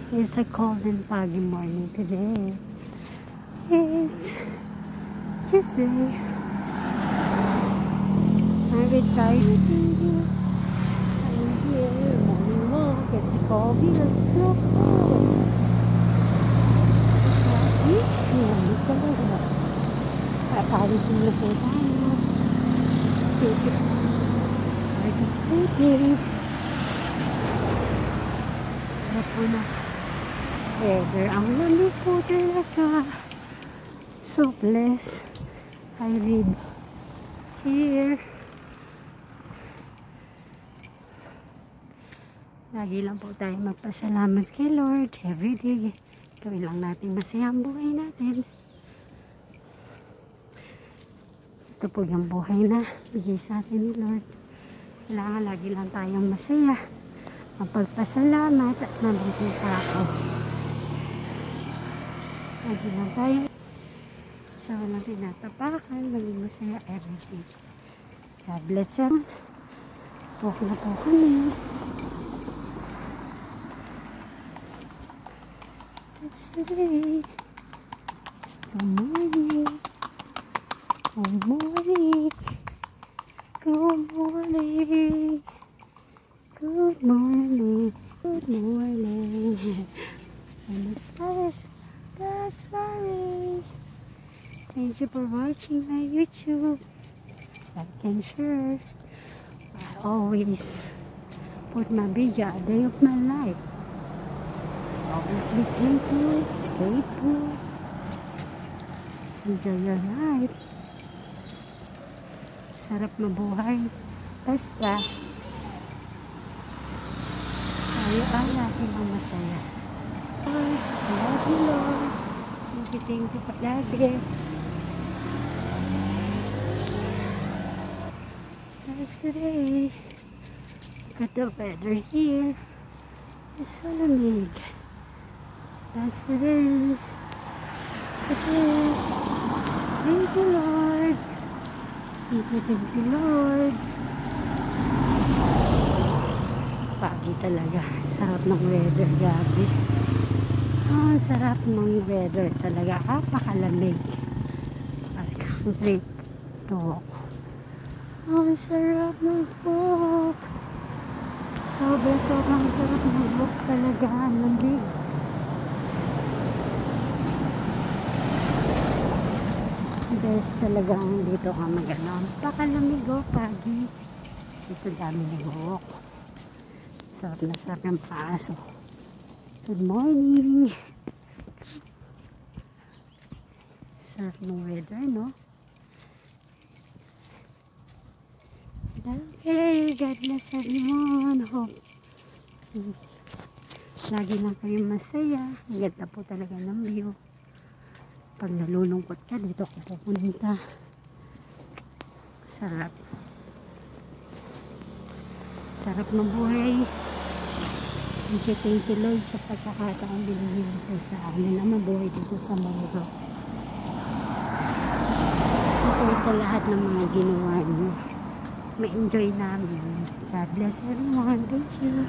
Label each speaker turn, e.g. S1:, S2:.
S1: It's a cold and foggy morning today. It's Tuesday. I'm with Kylie. I'm here, morning walk. It's cold because it's so cold. So foggy. Hindi talaga. Papalis muna po tayo. Like a sleeping. Sarap po na. Weather, ang lamig po talaga. So blessed. I read here. Lagi lang po tayo magpasalamat kay Lord everyday. Gawin lang natin masaya ang buhay natin. Ito po yung buhay na bigay sa atin ni Lord. Kailangan lagi lang tayong masaya. Mapagpasalamat at mabuting tao. Lagi lang tayo sa walang tinatapakan, maging masaya everything. God bless you. Walk na po kami. It's today. Good morning. Good morning. Good morning. Good morning. Good morning. Buenos Aires. That's Paris. Thank you for watching my YouTube. Like and share. I always put my video a day of my life. Always be thankful, grateful. Enjoy your life. Sarap mabuhay. Basta tayo ang laging ang masaya. Love you, Lord. Thank you palagi. That's today. Look at the weather here. It's so lamig. That's today. It is. Thank you, Lord. Thank you, Lord. Pagi talaga. Sarap ng weather, gabi. Sarap ng weather talaga. Napakalamig. Parang great to walk. Sarap ng walk. Sobrang sarap ng walk talaga. Ang lamig. Best talagang dito ka mag-ano. Napakalamig pagi. Dito dami nag-walk. Sarap na sarap ng paaso. Good morning. Sarap ng weather, no? Okay, God bless everyone. Hope lagi lang kayong masaya. Ang ganda po talaga ng view. Pag nalulungkot ka, dito ako pupunta. Sarap. Sarap ng buhay. Thank you, Lord, sa pagkakataong binigyan ko sa amin na mabuhay dito sa mundo. Kasi ito lahat ng mga ginawa niyo. Ma-enjoy namin. God bless everyone. Thank you.